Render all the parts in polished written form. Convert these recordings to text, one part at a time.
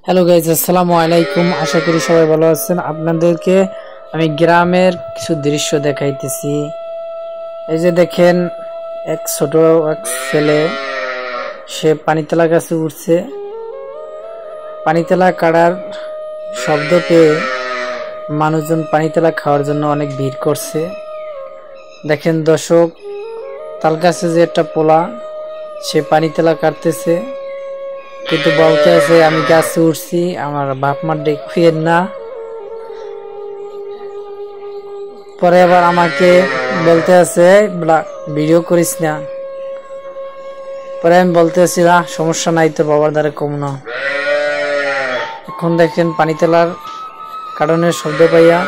Hello guys, আসসালামু আলাইকুম। আশা করি সবাই ভালো আছেন। আপনাদেরকে আমি গ্রামের কিছু দৃশ্য দেখাইতেছি। এই যে দেখেন, এক ছোট এক ছেলে, সে পানিতলা গাছে উঠছে। পানিতলা কাটার শব্দ পেয়ে মানুষজন পানিতলা খাওয়ার জন্য অনেক ভিড় করছে। দেখেন দর্শক, তাল গাছে যে একটা পোলা, সে পানিতলা কাটতেছে, কিন্তু বলতে আছে আমি গাছে উঠছি, আমার বাপ মার দেখেন না। পরে আবার আমাকে বলতে আছে ভিডিও করিস না। পরে আমি বলতে আছি না, সমস্যা নাই, তোর বাবার দ্বারা কম না। এখন দেখেন পানিতলার কারণে শব্দ পাইয়া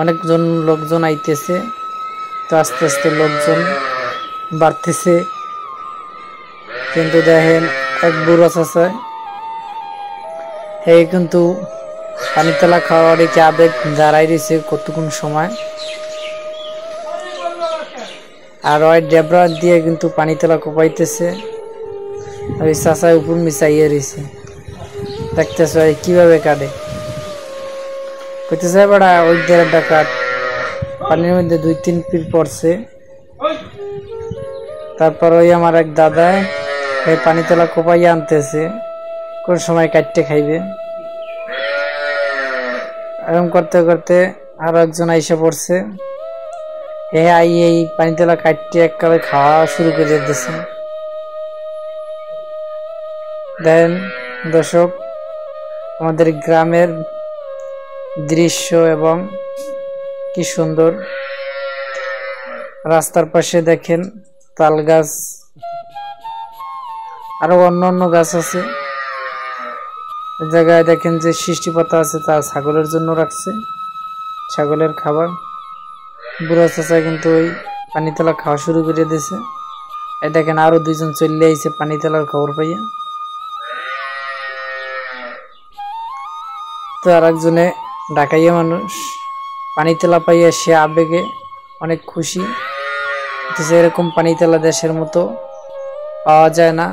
অনেকজন লোকজন আইতেছে, তো আস্তে আস্তে লোকজন বাড়তেছে। কিন্তু দেখেন এক বুড়ো চাচা, হে কিন্তু পানিতলা খাওয়ার কি আবেগ দাঁড়াই রয়েছে কতক্ষণ সময়, আর ওই ডেবরা দিয়ে কিন্তু পানিতলা কোপাইতেছে। ওই চাচায় উপর মিশাইয়ে রয়েছে, দেখতেছে কিভাবে কাটে। কইতেছে বেড়া ওই দেড়টা কাট, পানির মধ্যে 2-3 ফিট পড়ছে। তারপর ওই আমার এক দাদায় এই পানিতলা কোপাইয়া আনতেছে, কোন সময় কাটতে খাইবে। এরকম করতে করতে আরো একজন আইসা পড়ছে, এই পানিতলা কাটতে একবারে খাওয়া শুরু করে দিতেছে। দেন দর্শক, আমাদের গ্রামের দৃশ্য এবং কি সুন্দর। রাস্তার পাশে দেখেন তাল গাছ, আরো অন্য অন্য গাছ আছে। জায়গায় দেখেন যে সৃষ্টি পাতা আছে, তা ছাগলের জন্য রাখছে, ছাগলের খাবার। বুড়া চাচা কিন্তু ওই পানিতলা খাওয়া শুরু করে দিয়েছে। এই দেখেন আরো 2জন চলে আইছে পানিতলার খবর পাইয়া। তো আর একজনে ঢাকাইয়া মানুষ, পানিতলা পাইয়া সে আবেগে অনেক খুশি। এরকম পানিতলা দেশের মতো পাওয়া যায় না,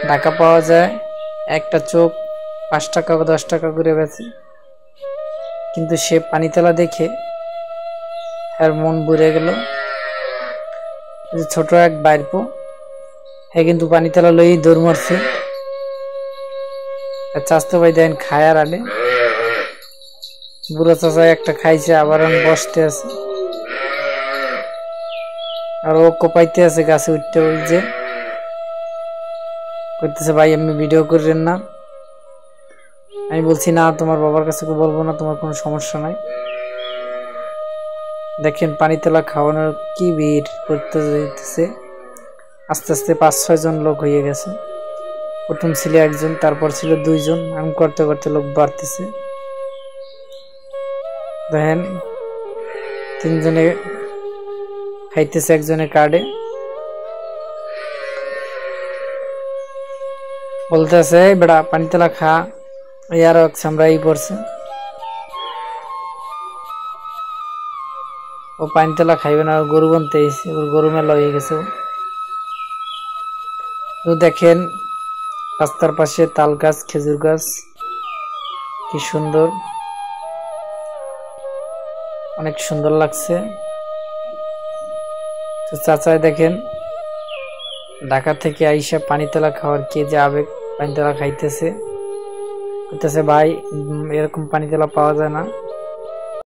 ঢাকা পাওয়া যায়। একটা চোখ 5 টাকা 10 টাকা করে বেচে, কিন্তু সে পানিতলা দেখে এর মন ভরে গেল। ছোট এক বাইরপো, হে কিন্তু পানিতলা লই দৌড় মারছে। চাস্তো ভাই দেন খায়ার আলে, বুড়ো চাচা একটা খাইছে, আবার বসতে আছে, আর ও কোপাইতে আছে গাছে উঠতে। ওই যে করতেছে, ভাই আমি ভিডিও করেন না। আমি বলছি না, তোমার বাবার কাছে বলবো না, তোমার কোনো সমস্যা নাই। দেখেন পানিতলা খাওয়ানোর কি ভিড় করতে যেতেছে। আস্তে আস্তে 5-6 জন লোক হয়ে গেছে। প্রথম ছিল একজন, তারপর ছিল 2 জন, এমন করতে করতে লোক বাড়তেছে। দেখেন 3 জনে খাইতেছে, একজনের কার্ডে বলতেছে বেড়া পানিতলা খা। আরো এক সামরাই পড়ছে, ও পানিতলা খাইবে না, গরু বানতে এসে, ওর গরু মেলা হয়ে গেছে। তো দেখেন রাস্তার পাশে তাল গাছ, খেজুর গাছ, কি সুন্দর, অনেক সুন্দর লাগছে। তো চাচায় দেখেন ঢাকা থেকে আইসা পানিতলা খাওয়ার কি যে আবেগ, পানিতলা খাইতেছে। ভাই এরকম পানিতলা পাওয়া যায় না।